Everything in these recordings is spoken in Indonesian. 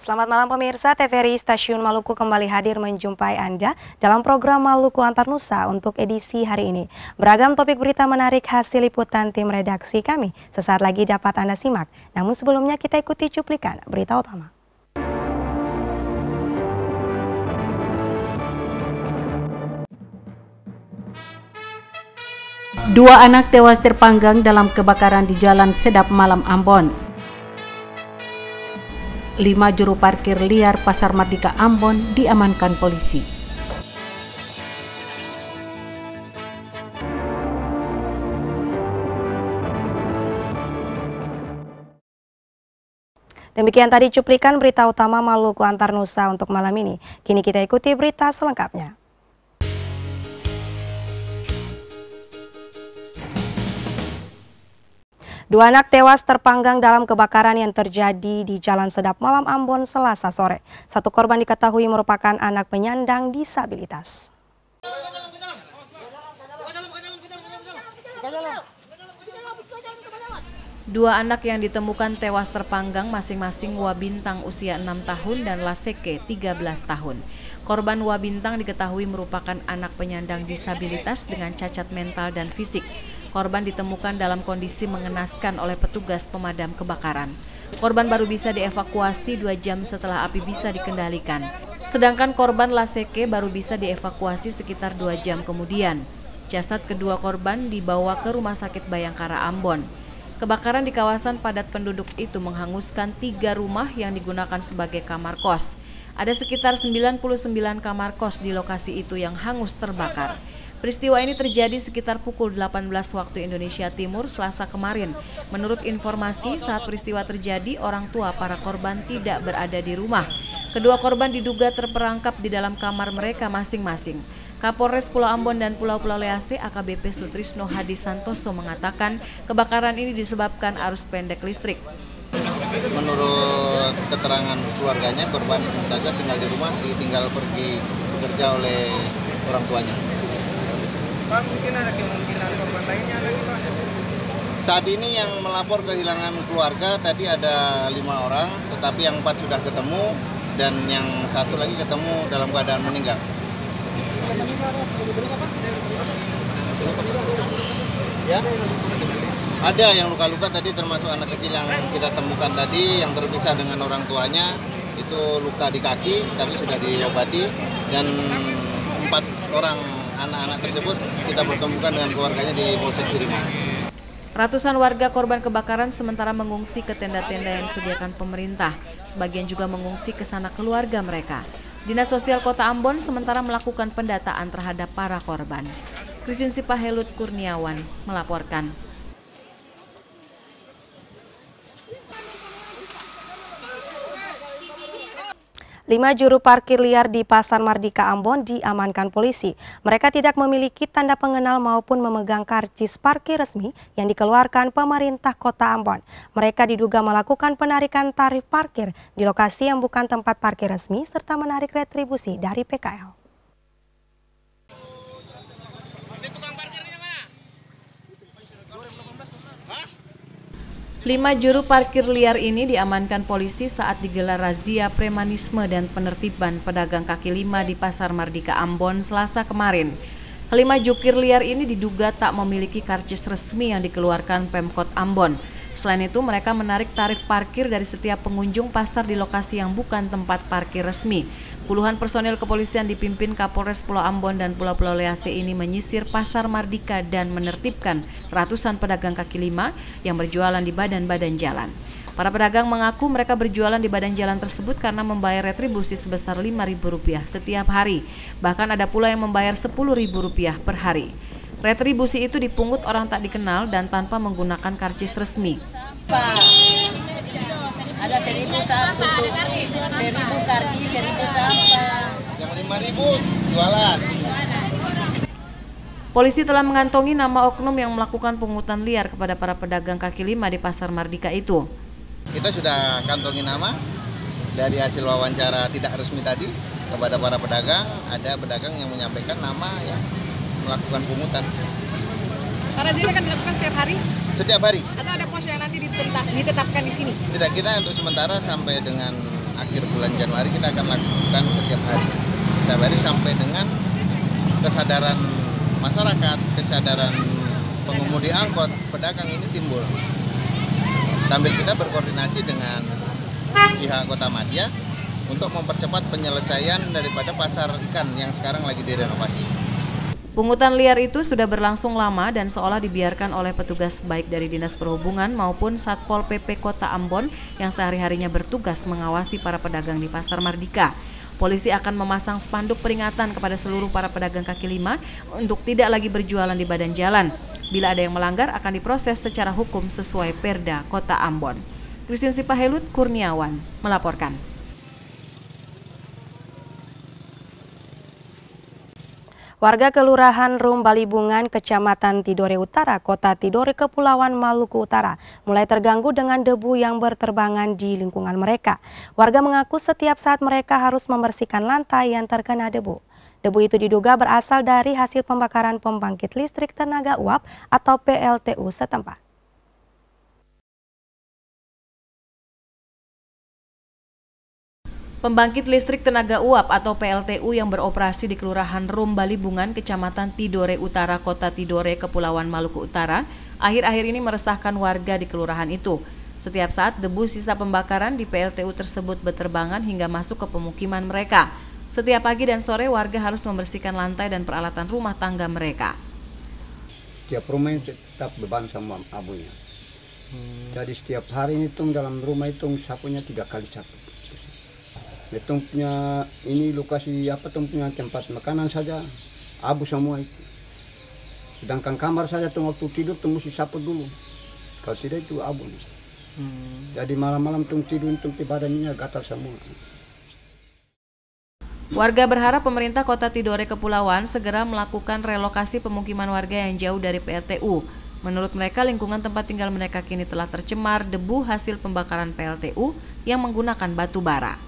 Selamat malam pemirsa, TVRI Stasiun Maluku kembali hadir menjumpai Anda dalam program Maluku Antar Nusa untuk edisi hari ini. Beragam topik berita menarik hasil liputan tim redaksi kami sesaat lagi dapat Anda simak. Namun sebelumnya kita ikuti cuplikan berita utama. Dua anak tewas terpanggang dalam kebakaran di Jalan Sedap Malam Ambon. 5 juru parkir liar Pasar Mardika Ambon diamankan polisi. Demikian tadi cuplikan berita utama Maluku Antar Nusa untuk malam ini. Kini kita ikuti berita selengkapnya. Dua anak tewas terpanggang dalam kebakaran yang terjadi di Jalan Sedap Malam Ambon Selasa sore. Satu korban diketahui merupakan anak penyandang disabilitas. Dua anak yang ditemukan tewas terpanggang masing-masing Wabintang usia 6 tahun dan Laseke 13 tahun. Korban Wabintang diketahui merupakan anak penyandang disabilitas dengan cacat mental dan fisik. Korban ditemukan dalam kondisi mengenaskan oleh petugas pemadam kebakaran. Korban baru bisa dievakuasi 2 jam setelah api bisa dikendalikan. Sedangkan korban Laseke baru bisa dievakuasi sekitar 2 jam kemudian. Jasad kedua korban dibawa ke Rumah Sakit Bayangkara Ambon. Kebakaran di kawasan padat penduduk itu menghanguskan 3 rumah yang digunakan sebagai kamar kos. Ada sekitar 99 kamar kos di lokasi itu yang hangus terbakar. Peristiwa ini terjadi sekitar pukul 18 waktu Indonesia Timur Selasa kemarin. Menurut informasi, saat peristiwa terjadi, orang tua para korban tidak berada di rumah. Kedua korban diduga terperangkap di dalam kamar mereka masing-masing. Kapolres Pulau Ambon dan Pulau-Pulau Lease AKBP Sutrisno Hadi Santoso mengatakan kebakaran ini disebabkan arus pendek listrik. Menurut keterangan keluarganya, korban cacat tinggal di rumah, ditinggal pergi bekerja oleh orang tuanya. Pak, mungkin ada kemungkinan korban lainnya lagi, Pak? Saat ini yang melapor kehilangan keluarga tadi ada 5 orang, tetapi yang 4 sudah ketemu dan yang 1 lagi ketemu dalam keadaan meninggal. Ya, ada yang luka-luka tadi termasuk anak kecil yang kita temukan tadi yang terpisah dengan orang tuanya, itu luka di kaki tapi sudah diobati, dan 4 orang anak-anak tersebut kita pertemukan dengan keluarganya di Polsek Sirima. Ratusan warga korban kebakaran sementara mengungsi ke tenda-tenda yang disediakan pemerintah. Sebagian juga mengungsi ke sana keluarga mereka. Dinas Sosial Kota Ambon sementara melakukan pendataan terhadap para korban. Christine Sipahelut Kurniawan melaporkan. 5 juru parkir liar di Pasar Mardika Ambon diamankan polisi. Mereka tidak memiliki tanda pengenal maupun memegang karcis parkir resmi yang dikeluarkan pemerintah Kota Ambon. Mereka diduga melakukan penarikan tarif parkir di lokasi yang bukan tempat parkir resmi serta menarik retribusi dari PKL. Lima juru parkir liar ini diamankan polisi saat digelar razia premanisme dan penertiban pedagang kaki lima di Pasar Mardika Ambon Selasa kemarin. Kelima jukir liar ini diduga tak memiliki karcis resmi yang dikeluarkan Pemkot Ambon. Selain itu, mereka menarik tarif parkir dari setiap pengunjung pasar di lokasi yang bukan tempat parkir resmi. Puluhan personil kepolisian dipimpin Kapolres Pulau Ambon dan Pulau-Pulau Lease ini menyisir Pasar Mardika dan menertibkan ratusan pedagang kaki lima yang berjualan di badan-badan jalan. Para pedagang mengaku mereka berjualan di badan jalan tersebut karena membayar retribusi sebesar Rp5.000 setiap hari. Bahkan ada pula yang membayar Rp10.000 per hari. Retribusi itu dipungut orang tak dikenal dan tanpa menggunakan karcis resmi. Ada 1.000 satu, 1.000 karcis, 1.000 sampah. Yang 5.000 jualan. Polisi telah mengantongi nama oknum yang melakukan pungutan liar kepada para pedagang kaki lima di Pasar Mardika itu. Kita sudah kantongi nama dari hasil wawancara tidak resmi tadi kepada para pedagang. Ada pedagang yang menyampaikan nama yang melakukan pungutan. Karena ini akan dilakukan setiap hari? Setiap hari. Atau ada pos yang nanti ditetapkan di sini? Tidak, kita untuk sementara sampai dengan akhir bulan Januari kita akan lakukan setiap hari sampai dengan kesadaran masyarakat, kesadaran pengemudi angkot, pedagang ini timbul. Sambil kita berkoordinasi dengan pihak Kota Madya untuk mempercepat penyelesaian daripada pasar ikan yang sekarang lagi direnovasi. Pungutan liar itu sudah berlangsung lama dan seolah dibiarkan oleh petugas baik dari Dinas Perhubungan maupun Satpol PP Kota Ambon yang sehari-harinya bertugas mengawasi para pedagang di Pasar Mardika. Polisi akan memasang spanduk peringatan kepada seluruh para pedagang kaki lima untuk tidak lagi berjualan di badan jalan. Bila ada yang melanggar akan diproses secara hukum sesuai Perda Kota Ambon. Christine Sipahelut Kurniawan melaporkan. Warga Kelurahan Rum Balibungan, Kecamatan Tidore Utara, Kota Tidore, Kepulauan Maluku Utara, mulai terganggu dengan debu yang berterbangan di lingkungan mereka. Warga mengaku setiap saat mereka harus membersihkan lantai yang terkena debu. Debu itu diduga berasal dari hasil pembakaran pembangkit listrik tenaga uap atau PLTU setempat. Pembangkit listrik tenaga uap atau PLTU yang beroperasi di Kelurahan Rum Balibungan, Kecamatan Tidore Utara, Kota Tidore, Kepulauan Maluku Utara, akhir-akhir ini meresahkan warga di kelurahan itu. Setiap saat debu sisa pembakaran di PLTU tersebut berterbangan hingga masuk ke pemukiman mereka. Setiap pagi dan sore warga harus membersihkan lantai dan peralatan rumah tangga mereka. Setiap rumah tetap beban sama abunya. Jadi setiap hari itu dalam rumah itu sapunya 3 kali sapu. Betung punya ini lokasi apa tuh punya tempat makanan saja abu semua itu. Sedangkan kamar saja tuh waktu tidur tuh mesti sapu dulu. Kalau tidak itu abu. Jadi malam-malam tuh tidur tuh badannya gatal semua. Warga berharap pemerintah Kota Tidore Kepulauan segera melakukan relokasi pemukiman warga yang jauh dari PLTU. Menurut mereka, lingkungan tempat tinggal mereka kini telah tercemar debu hasil pembakaran PLTU yang menggunakan batu bara.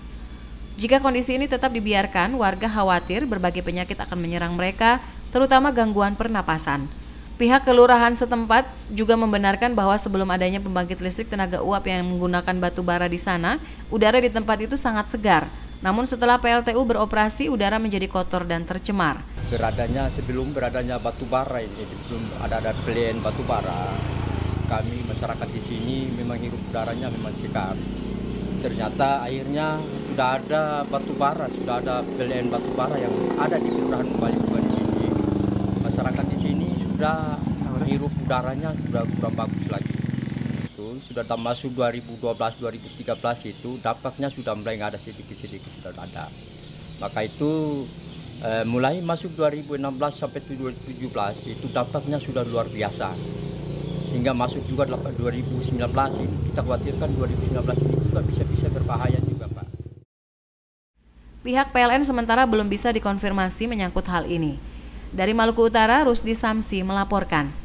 Jika kondisi ini tetap dibiarkan, warga khawatir berbagai penyakit akan menyerang mereka, terutama gangguan pernapasan. Pihak kelurahan setempat juga membenarkan bahwa sebelum adanya pembangkit listrik tenaga uap yang menggunakan batu bara di sana, udara di tempat itu sangat segar. Namun setelah PLTU beroperasi, udara menjadi kotor dan tercemar. Sebelum beradanya batu bara ini, belum ada pilihan batu bara, kami masyarakat di sini memang hirup udaranya memang segar. Ternyata akhirnya sudah ada batu bara, sudah ada pilihan batu bara yang ada di Kelurahan Balibungan ini. Masyarakat di sini sudah hirup udaranya sudah kurang bagus lagi. Itu sudah masuk 2012-2013 itu dampaknya sudah mulai nggak ada sedikit-sedikit sudah ada. Maka itu mulai masuk 2016 sampai 2017 itu dampaknya sudah luar biasa. Sehingga masuk juga 2019 ini kita khawatirkan 2019 ini juga bisa berbahaya juga, Pak. Pihak PLN sementara belum bisa dikonfirmasi menyangkut hal ini. Dari Maluku Utara, Rusdi Samsi melaporkan.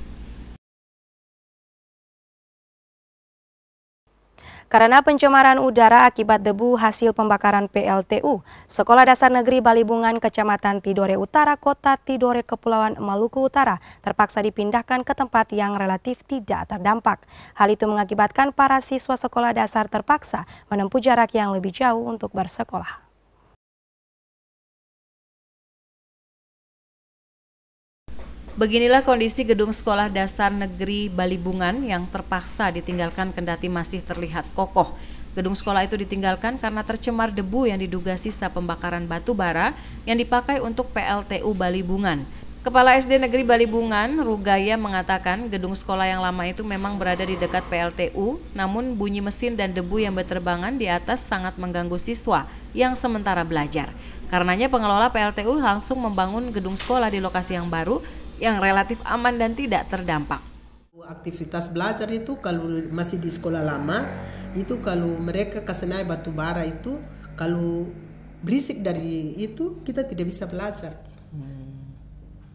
Karena pencemaran udara akibat debu hasil pembakaran PLTU, Sekolah Dasar Negeri Balibungan, Kecamatan Tidore Utara, Kota Tidore, Kepulauan Maluku Utara terpaksa dipindahkan ke tempat yang relatif tidak terdampak. Hal itu mengakibatkan para siswa sekolah dasar terpaksa menempuh jarak yang lebih jauh untuk bersekolah. Beginilah kondisi gedung Sekolah Dasar Negeri Balibungan yang terpaksa ditinggalkan kendati masih terlihat kokoh. Gedung sekolah itu ditinggalkan karena tercemar debu yang diduga sisa pembakaran batu bara yang dipakai untuk PLTU Balibungan. Kepala SD Negeri Balibungan, Rugaya, mengatakan gedung sekolah yang lama itu memang berada di dekat PLTU, namun bunyi mesin dan debu yang berterbangan di atas sangat mengganggu siswa yang sementara belajar. Karenanya pengelola PLTU langsung membangun gedung sekolah di lokasi yang baru yang relatif aman dan tidak terdampak. Aktivitas belajar itu kalau masih di sekolah lama, itu kalau mereka kasih naik batu bara itu, kalau berisik dari itu kita tidak bisa belajar.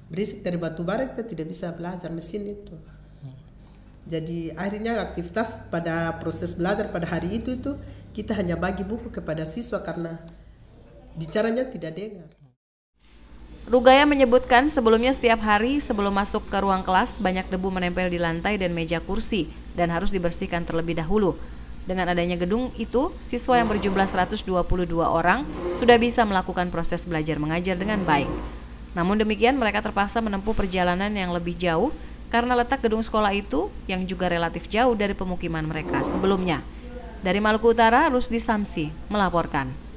Berisik dari batu bara kita tidak bisa belajar mesin itu. Jadi akhirnya aktivitas pada proses belajar pada hari itu kita hanya bagi buku kepada siswa karena bicaranya tidak dengar. Rugaya menyebutkan sebelumnya setiap hari sebelum masuk ke ruang kelas banyak debu menempel di lantai dan meja kursi dan harus dibersihkan terlebih dahulu. Dengan adanya gedung itu, siswa yang berjumlah 122 orang sudah bisa melakukan proses belajar mengajar dengan baik. Namun demikian, mereka terpaksa menempuh perjalanan yang lebih jauh karena letak gedung sekolah itu yang juga relatif jauh dari pemukiman mereka sebelumnya. Dari Maluku Utara, Rusdi Samsi melaporkan.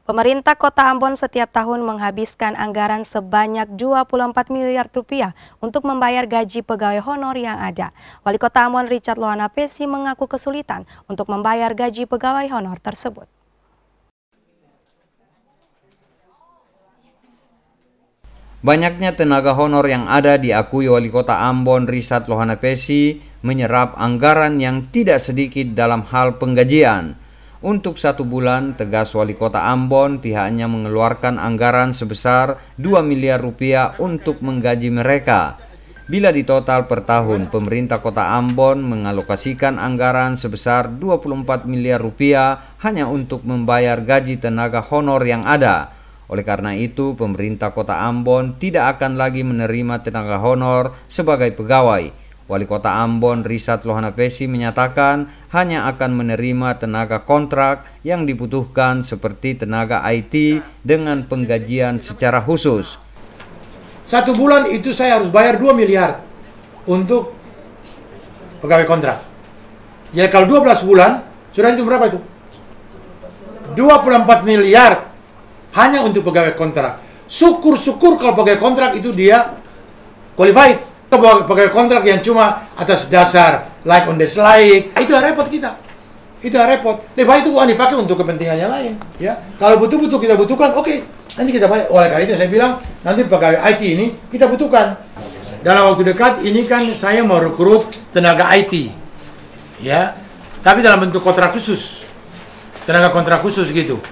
Pemerintah Kota Ambon setiap tahun menghabiskan anggaran sebanyak 24 miliar rupiah untuk membayar gaji pegawai honor yang ada. Wali Kota Ambon Richard Lohana Pesi mengaku kesulitan untuk membayar gaji pegawai honor tersebut. Banyaknya tenaga honor yang ada diakui Wali Kota Ambon Richard Lohana Pesi menyerap anggaran yang tidak sedikit dalam hal penggajian. Untuk 1 bulan, tegas Wali Kota Ambon, pihaknya mengeluarkan anggaran sebesar 2 miliar rupiah untuk menggaji mereka. Bila ditotal per tahun, pemerintah Kota Ambon mengalokasikan anggaran sebesar 24 miliar rupiah hanya untuk membayar gaji tenaga honor yang ada. Oleh karena itu, pemerintah Kota Ambon tidak akan lagi menerima tenaga honor sebagai pegawai. Wali Kota Ambon Richard Lohana Pesi menyatakan hanya akan menerima tenaga kontrak yang dibutuhkan seperti tenaga IT dengan penggajian secara khusus. 1 bulan itu saya harus bayar 2 miliar untuk pegawai kontrak. Ya kalau 12 bulan, sudah itu berapa itu? 24 miliar hanya untuk pegawai kontrak. Syukur-syukur kalau pegawai kontrak itu dia qualified. Pegawai kontrak yang cuma atas dasar like on the slide, itu yang repot kita. Itu yang repot. Lebih baik itu uang dipakai untuk kepentingannya lain. Ya, kalau betul-betul kita butuhkan, oke, nanti kita bayar. Oleh karena itu saya bilang, nanti pegawai IT ini kita butuhkan. Dalam waktu dekat ini kan saya mau rekrut tenaga IT, ya, tapi dalam bentuk kontrak khusus, tenaga kontrak khusus gitu.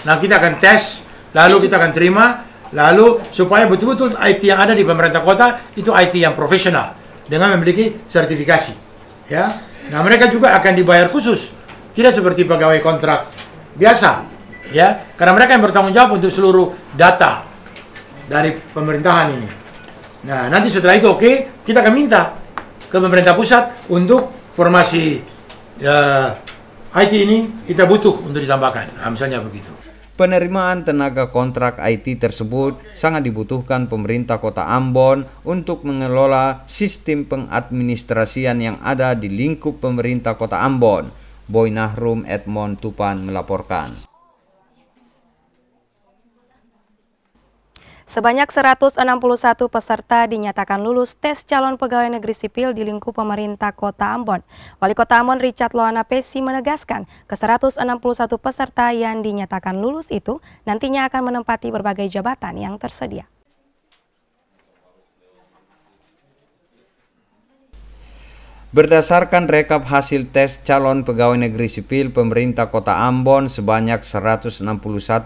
Nah kita akan tes, lalu kita akan terima. Lalu supaya betul-betul IT yang ada di pemerintah kota itu IT yang profesional dengan memiliki sertifikasi, ya. Nah mereka juga akan dibayar khusus, tidak seperti pegawai kontrak biasa, ya. Karena mereka yang bertanggung jawab untuk seluruh data dari pemerintahan ini. Nah nanti setelah itu oke, kita akan minta ke pemerintah pusat untuk formasi IT ini kita butuh untuk ditambahkan. Nah, misalnya begitu. Penerimaan tenaga kontrak IT tersebut sangat dibutuhkan pemerintah Kota Ambon untuk mengelola sistem pengadministrasian yang ada di lingkup pemerintah Kota Ambon. Boy Nahrum Edmond Tupan melaporkan. Sebanyak 161 peserta dinyatakan lulus tes calon pegawai negeri sipil di lingkup pemerintah Kota Ambon. Wali Kota Ambon Richard Lohana Pesi menegaskan ke 161 peserta yang dinyatakan lulus itu nantinya akan menempati berbagai jabatan yang tersedia. Berdasarkan rekap hasil tes calon pegawai negeri sipil pemerintah Kota Ambon, sebanyak 161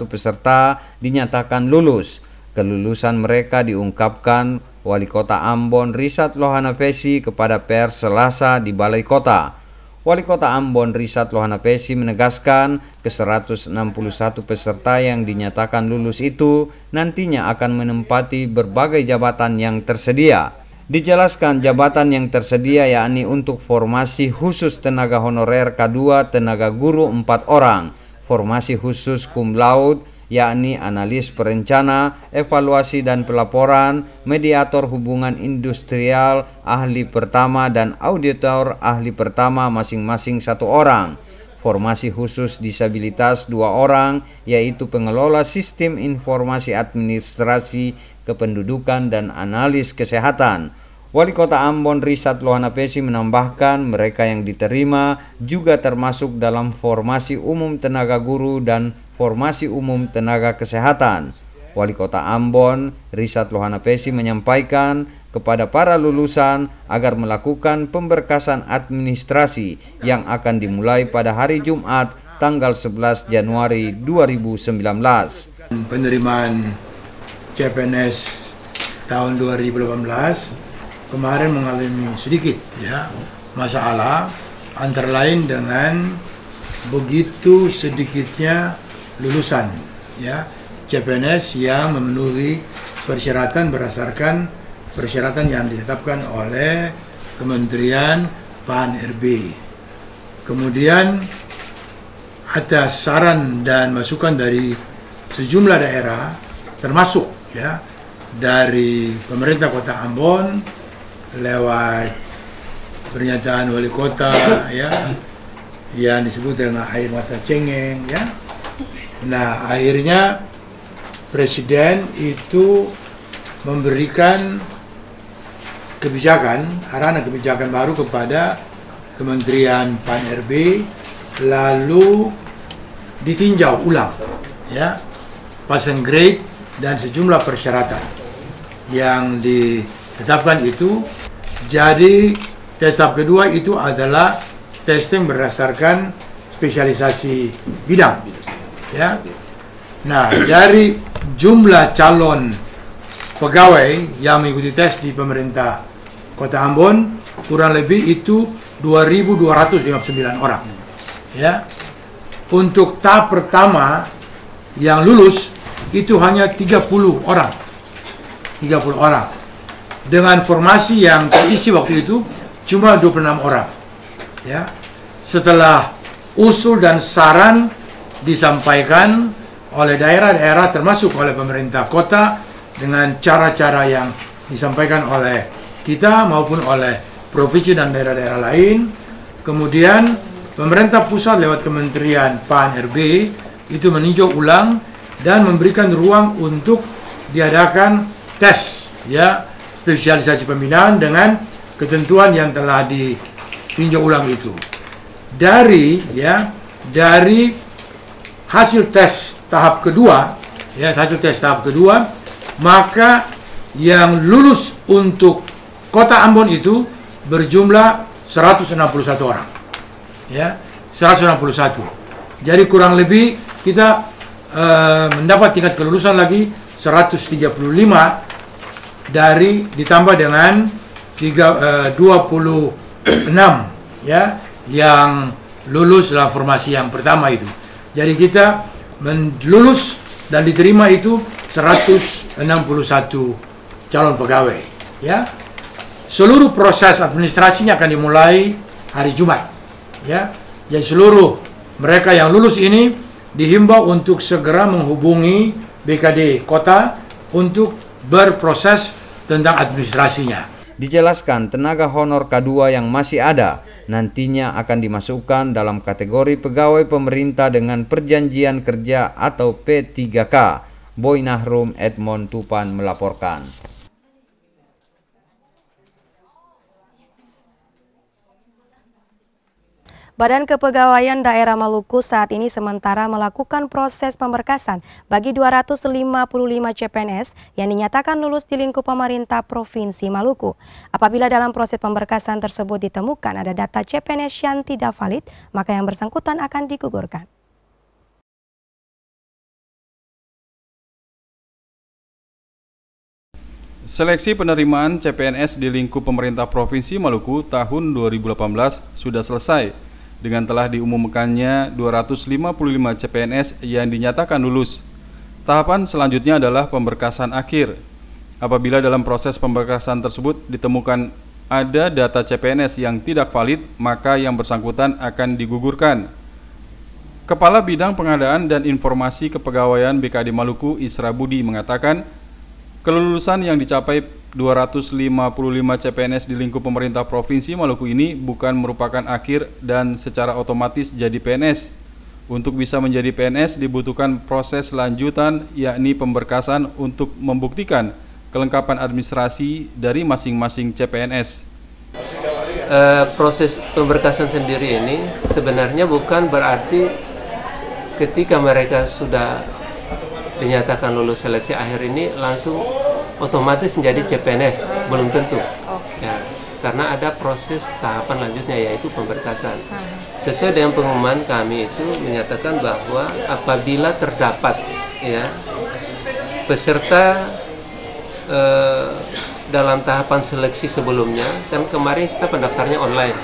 peserta dinyatakan lulus. Kelulusan mereka diungkapkan Wali Kota Ambon Richard Lohana Pesi kepada pers Selasa di Balai Kota. Wali Kota Ambon Richard Lohana Pesi menegaskan ke 161 peserta yang dinyatakan lulus itu nantinya akan menempati berbagai jabatan yang tersedia. Dijelaskan jabatan yang tersedia yakni untuk formasi khusus tenaga honorer K2 tenaga guru 4 orang, formasi khusus cum laude yakni analis perencana, evaluasi dan pelaporan, mediator hubungan industrial, ahli pertama dan auditor ahli pertama masing-masing 1 orang. Formasi khusus disabilitas 2 orang, yaitu pengelola sistem informasi administrasi kependudukan dan analis kesehatan. Wali Kota Ambon Richard Lohana Pesi menambahkan mereka yang diterima juga termasuk dalam formasi umum tenaga guru dan formasi umum tenaga kesehatan. Wali Kota Ambon Richard Lohana Pesi menyampaikan kepada para lulusan agar melakukan pemberkasan administrasi yang akan dimulai pada hari Jumat tanggal 11 Januari 2019. Penerimaan CPNS tahun 2018 kemarin mengalami sedikit masalah, antara lain dengan begitu sedikitnya lulusan CPNS yang memenuhi persyaratan berdasarkan persyaratan yang ditetapkan oleh Kementerian PAN RB. Kemudian atas saran dan masukan dari sejumlah daerah, termasuk ya dari pemerintah Kota Ambon lewat pernyataan wali kota ya yang disebut dengan air mata cengeng ya. Nah, akhirnya Presiden itu memberikan kebijakan, arahan kebijakan baru kepada Kementerian PAN RB, lalu ditinjau ulang ya passing grade dan sejumlah persyaratan yang ditetapkan itu. Jadi tes tahap kedua itu adalah testing berdasarkan spesialisasi bidang ya. Nah, dari jumlah calon pegawai yang mengikuti tes di pemerintah Kota Ambon kurang lebih itu 2.259 orang ya. Untuk tahap pertama yang lulus itu hanya 30 orang dengan formasi yang terisi waktu itu cuma 26 orang ya. Setelah usul dan saran disampaikan oleh daerah-daerah termasuk oleh pemerintah kota dengan cara-cara yang disampaikan oleh kita maupun oleh provinsi dan daerah-daerah lain. Kemudian pemerintah pusat lewat Kementerian PAN RB itu meninjau ulang dan memberikan ruang untuk diadakan tes ya spesialisasi pembinaan dengan ketentuan yang telah ditinjau ulang itu. Dari hasil tes tahap kedua maka yang lulus untuk Kota Ambon itu berjumlah 161 orang ya, 161. Jadi kurang lebih kita mendapat tingkat kelulusan lagi 135 dari ditambah dengan 26 ya yang lulus dalam formasi yang pertama itu. Jadi kita lulus dan diterima itu 161 calon pegawai ya. Seluruh proses administrasinya akan dimulai hari Jumat ya. Jadi seluruh mereka yang lulus ini dihimbau untuk segera menghubungi BKD Kota untuk berproses tentang administrasinya. Dijelaskan tenaga honor K2 yang masih ada nantinya akan dimasukkan dalam kategori pegawai pemerintah dengan perjanjian kerja atau P3K. Boy Nahrum, Edmond Tupan melaporkan. Badan Kepegawaian Daerah Maluku saat ini sementara melakukan proses pemberkasan bagi 255 CPNS yang dinyatakan lulus di lingkup pemerintah Provinsi Maluku. Apabila dalam proses pemberkasan tersebut ditemukan ada data CPNS yang tidak valid, maka yang bersangkutan akan digugurkan. Seleksi penerimaan CPNS di lingkup pemerintah Provinsi Maluku tahun 2018 sudah selesai dengan telah diumumkannya 255 CPNS yang dinyatakan lulus. Tahapan selanjutnya adalah pemberkasan akhir. Apabila dalam proses pemberkasan tersebut ditemukan ada data CPNS yang tidak valid, maka yang bersangkutan akan digugurkan. Kepala Bidang Pengadaan dan Informasi Kepegawaian BKD Maluku, Isra Budi, mengatakan kelulusan yang dicapai 255 CPNS di lingkup pemerintah Provinsi Maluku ini bukan merupakan akhir dan secara otomatis jadi PNS. Untuk bisa menjadi PNS dibutuhkan proses lanjutan, yakni pemberkasan untuk membuktikan kelengkapan administrasi dari masing-masing CPNS. Proses pemberkasan sendiri ini sebenarnya bukan berarti ketika mereka sudah dinyatakan lulus seleksi akhir ini langsung otomatis menjadi CPNS, belum tentu ya, karena ada proses tahapan lanjutnya yaitu pemberkasan. Sesuai dengan pengumuman kami itu menyatakan bahwa apabila terdapat ya peserta dalam tahapan seleksi sebelumnya, kan kemarin kita pendaftarnya online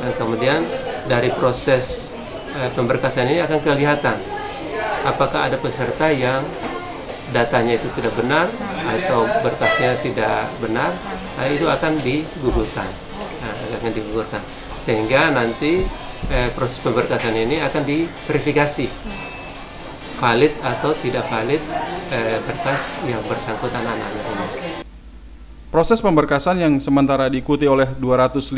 dan kemudian dari proses pemberkasan ini akan kelihatan apakah ada peserta yang datanya itu tidak benar atau berkasnya tidak benar, itu akan digugurkan. Nah, yang digugurkan, sehingga nanti proses pemberkasan ini akan diverifikasi valid atau tidak valid berkas yang bersangkutan anak-anak ini. Proses pemberkasan yang sementara diikuti oleh 255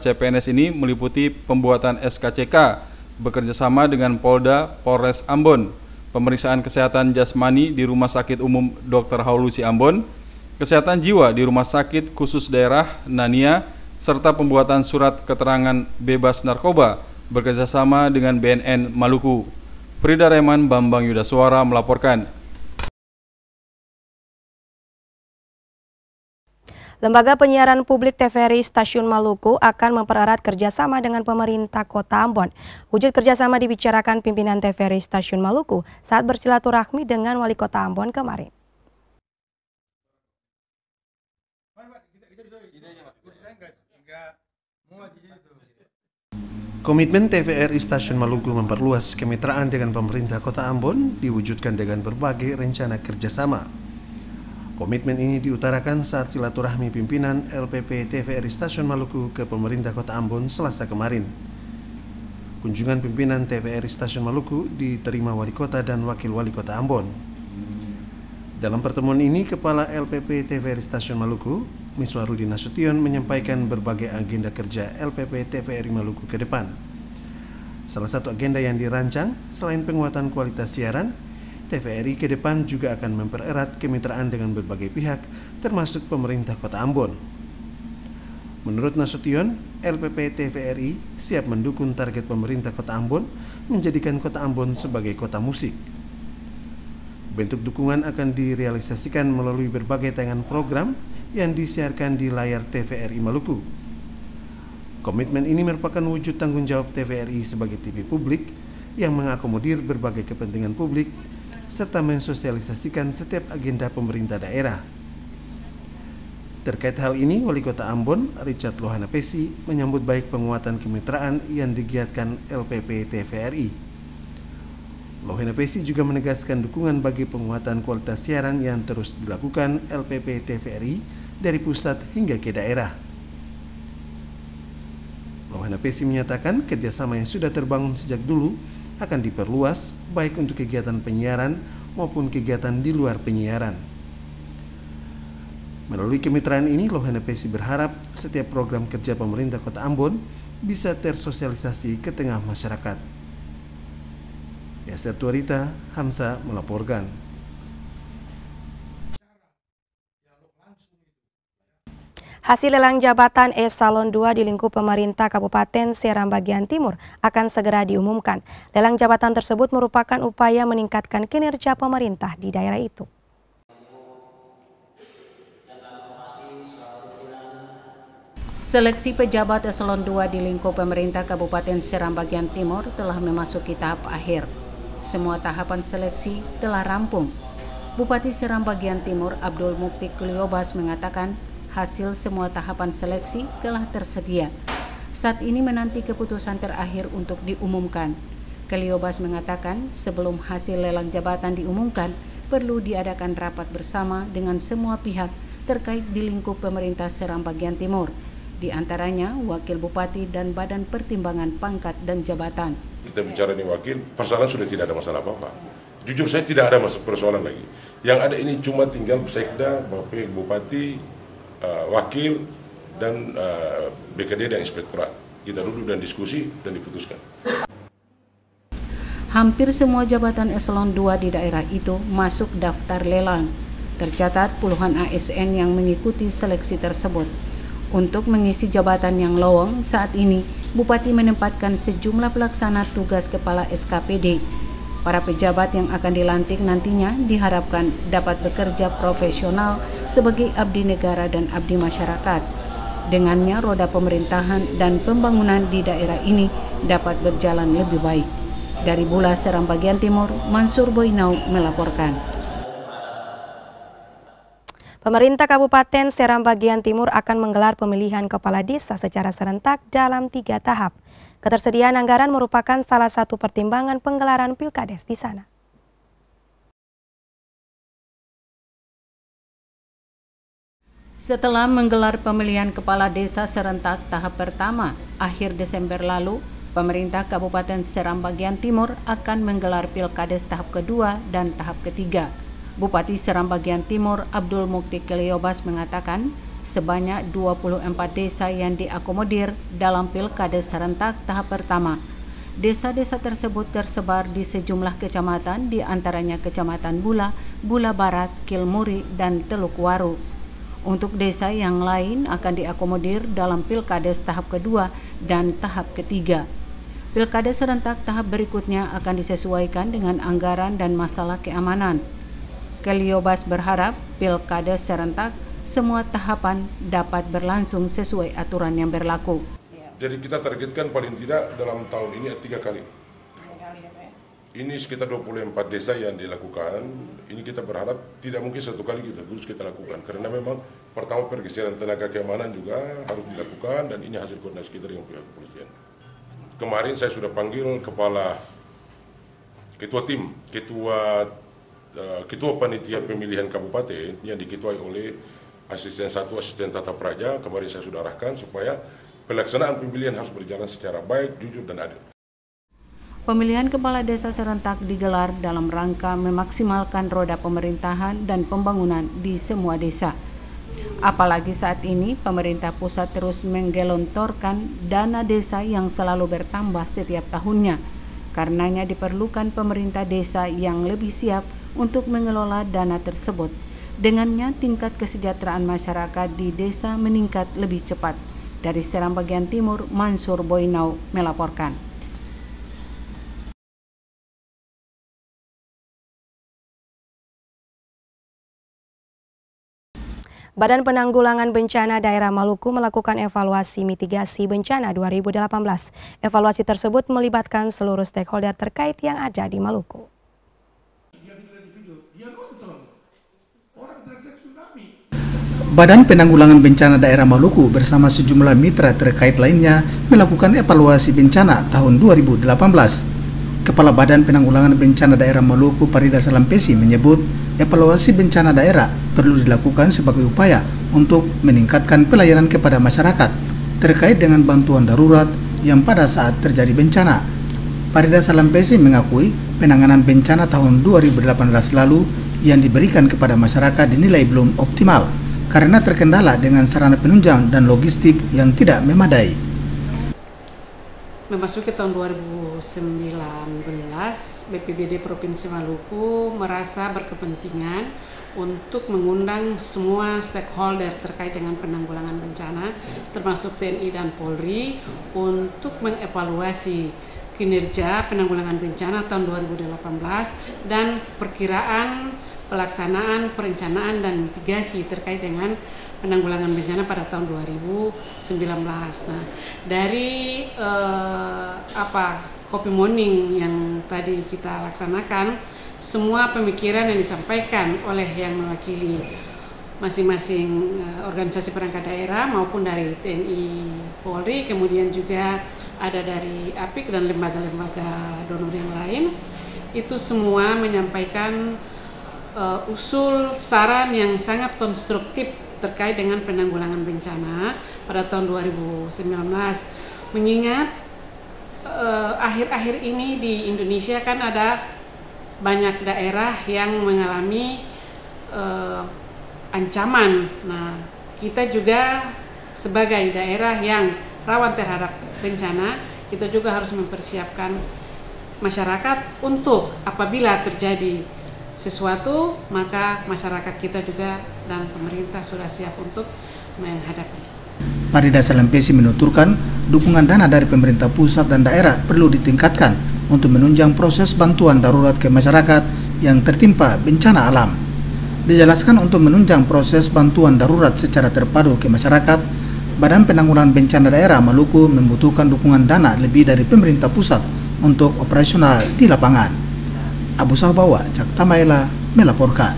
CPNS ini meliputi pembuatan SKCK bekerjasama dengan Polda Polres Ambon, pemeriksaan kesehatan jasmani di Rumah Sakit Umum Dr. Haulusi Ambon, kesehatan jiwa di Rumah Sakit Khusus Daerah Nania, serta pembuatan surat keterangan bebas narkoba bekerjasama dengan BNN Maluku. Frida Reman, Bambang Yudaswara melaporkan. Lembaga Penyiaran Publik TVRI Stasiun Maluku akan mempererat kerjasama dengan pemerintah Kota Ambon. Wujud kerjasama dibicarakan pimpinan TVRI Stasiun Maluku saat bersilaturahmi dengan Wali Kota Ambon kemarin. Komitmen TVRI Stasiun Maluku memperluas kemitraan dengan pemerintah Kota Ambon diwujudkan dengan berbagai rencana kerjasama. Komitmen ini diutarakan saat silaturahmi pimpinan LPP TVRI Stasiun Maluku ke pemerintah Kota Ambon Selasa kemarin. Kunjungan pimpinan TVRI Stasiun Maluku diterima Wali Kota dan Wakil Wali Kota Ambon. Dalam pertemuan ini, Kepala LPP TVRI Stasiun Maluku, Miswarudin Nasution, menyampaikan berbagai agenda kerja LPP TVRI Maluku ke depan. Salah satu agenda yang dirancang, selain penguatan kualitas siaran, TVRI ke depan juga akan mempererat kemitraan dengan berbagai pihak, termasuk pemerintah Kota Ambon. Menurut Nasution, LPP TVRI siap mendukung target pemerintah Kota Ambon menjadikan Kota Ambon sebagai kota musik. Bentuk dukungan akan direalisasikan melalui berbagai tayangan program yang disiarkan di layar TVRI Maluku. Komitmen ini merupakan wujud tanggung jawab TVRI sebagai TV publik yang mengakomodir berbagai kepentingan publik serta mensosialisasikan setiap agenda pemerintah daerah. Terkait hal ini, Wali Kota Ambon, Richard Lohanapesi, menyambut baik penguatan kemitraan yang digiatkan LPP TVRI. Lohanapesi juga menegaskan dukungan bagi penguatan kualitas siaran yang terus dilakukan LPP TVRI dari pusat hingga ke daerah. Lohanapesi menyatakan kerjasama yang sudah terbangun sejak dulu akan diperluas baik untuk kegiatan penyiaran maupun kegiatan di luar penyiaran. Melalui kemitraan ini, Lohanapesi berharap setiap program kerja pemerintah Kota Ambon bisa tersosialisasi ke tengah masyarakat. Yasir Tuarita, Hamsa melaporkan. Hasil lelang jabatan Eselon 2 di lingkup pemerintah Kabupaten Seram bagian Timur akan segera diumumkan. Lelang jabatan tersebut merupakan upaya meningkatkan kinerja pemerintah di daerah itu. Seleksi pejabat Eselon 2 di lingkup pemerintah Kabupaten Seram bagian Timur telah memasuki tahap akhir. Semua tahapan seleksi telah rampung. Bupati Seram bagian Timur Abdul Mukti Keliobas mengatakan hasil semua tahapan seleksi telah tersedia. Saat ini menanti keputusan terakhir untuk diumumkan. Keliobas mengatakan sebelum hasil lelang jabatan diumumkan, perlu diadakan rapat bersama dengan semua pihak terkait di lingkup pemerintah Seram bagian Timur, di antaranya Wakil Bupati dan Badan Pertimbangan Pangkat dan Jabatan. Kita bicara ini wakil, persoalan sudah tidak ada masalah apa-apa. Jujur saya tidak ada persoalan lagi. Yang ada ini cuma tinggal Sekda, Bupati, wakil dan BKD dan inspektorat. Kita duduk dan diskusi dan diputuskan. Hampir semua jabatan Eselon 2 di daerah itu masuk daftar lelang. Tercatat puluhan ASN yang mengikuti seleksi tersebut. Untuk mengisi jabatan yang lowong saat ini, Bupati menempatkan sejumlah pelaksana tugas kepala SKPD. Para pejabat yang akan dilantik nantinya diharapkan dapat bekerja profesional sebagai abdi negara dan abdi masyarakat. Dengannya roda pemerintahan dan pembangunan di daerah ini dapat berjalan lebih baik. Dari Bula Seram bagian Timur, Mansur Boinau melaporkan. Pemerintah Kabupaten Seram bagian Timur akan menggelar pemilihan kepala desa secara serentak dalam 3 tahap. Ketersediaan anggaran merupakan salah satu pertimbangan penggelaran pilkades di sana. Setelah menggelar pemilihan kepala desa serentak tahap pertama akhir Desember lalu, pemerintah Kabupaten Seram Bagian Timur akan menggelar Pilkades tahap kedua dan tahap ketiga. Bupati Seram Bagian Timur Abdul Mukti Keliobas mengatakan sebanyak 24 desa yang diakomodir dalam Pilkades serentak tahap pertama. Desa-desa tersebut tersebar di sejumlah kecamatan, di antaranya Kecamatan Bula, Bula Barat, Kilmuri, dan Teluk Waru. Untuk desa yang lain akan diakomodir dalam Pilkades tahap kedua dan tahap ketiga. Pilkades serentak tahap berikutnya akan disesuaikan dengan anggaran dan masalah keamanan. Keliobas berharap Pilkades serentak semua tahapan dapat berlangsung sesuai aturan yang berlaku. Jadi kita targetkan paling tidak dalam tahun ini 3 kali. Ini sekitar 24 desa yang dilakukan. Ini kita berharap tidak mungkin 1 kali kita lakukan. Karena memang pertama pergeseran tenaga keamanan juga harus dilakukan dan ini hasil koordinasi kita dengan pihak kepolisian. Kemarin saya sudah panggil ketua tim, ketua panitia pemilihan kabupaten yang diketuai oleh asisten 1, asisten tata praja. Kemarin saya sudah arahkan supaya pelaksanaan pemilihan harus berjalan secara baik, jujur, dan adil. Pemilihan kepala desa serentak digelar dalam rangka memaksimalkan roda pemerintahan dan pembangunan di semua desa. Apalagi saat ini pemerintah pusat terus menggelontorkan dana desa yang selalu bertambah setiap tahunnya. Karenanya diperlukan pemerintah desa yang lebih siap untuk mengelola dana tersebut. Dengannya tingkat kesejahteraan masyarakat di desa meningkat lebih cepat. Dari Seram Bagian Timur, Mansur Boinau melaporkan. Badan Penanggulangan Bencana Daerah Maluku melakukan evaluasi mitigasi bencana 2018. Evaluasi tersebut melibatkan seluruh stakeholder terkait yang ada di Maluku. Badan Penanggulangan Bencana Daerah Maluku bersama sejumlah mitra terkait lainnya melakukan evaluasi bencana tahun 2018. Kepala Badan Penanggulangan Bencana Daerah Maluku Parida Salampesi menyebut evaluasi bencana daerah perlu dilakukan sebagai upaya untuk meningkatkan pelayanan kepada masyarakat terkait dengan bantuan darurat yang pada saat terjadi bencana. Parida Salampesi mengakui penanganan bencana tahun 2018 lalu yang diberikan kepada masyarakat dinilai belum optimal karena terkendala dengan sarana penunjang dan logistik yang tidak memadai. Memasuki tahun 2019, BPBD Provinsi Maluku merasa berkepentingan untuk mengundang semua stakeholder terkait dengan penanggulangan bencana, termasuk TNI dan Polri, untuk mengevaluasi kinerja penanggulangan bencana tahun 2018 dan perkiraan pelaksanaan, perencanaan, dan mitigasi terkait dengan penanggulangan bencana pada tahun 2019. Nah, dari copy morning yang tadi kita laksanakan, semua pemikiran yang disampaikan oleh yang mewakili masing-masing organisasi perangkat daerah maupun dari TNI Polri, kemudian juga ada dari APIK dan lembaga-lembaga donor yang lain, itu semua menyampaikan usul saran yang sangat konstruktif terkait dengan penanggulangan bencana pada tahun 2019, mengingat akhir-akhir ini di Indonesia kan ada banyak daerah yang mengalami ancaman. Nah, kita juga sebagai daerah yang rawan terhadap bencana, kita juga harus mempersiapkan masyarakat untuk apabila terjadi sesuatu, maka masyarakat kita juga dan pemerintah sudah siap untuk menghadapi. Parida Salampesi menuturkan dukungan dana dari pemerintah pusat dan daerah perlu ditingkatkan untuk menunjang proses bantuan darurat ke masyarakat yang tertimpa bencana alam. Dijelaskan untuk menunjang proses bantuan darurat secara terpadu ke masyarakat, Badan Penanggulangan Bencana Daerah Maluku membutuhkan dukungan dana lebih dari pemerintah pusat untuk operasional di lapangan. Abu Sahbawa, Cak Tamaela melaporkan.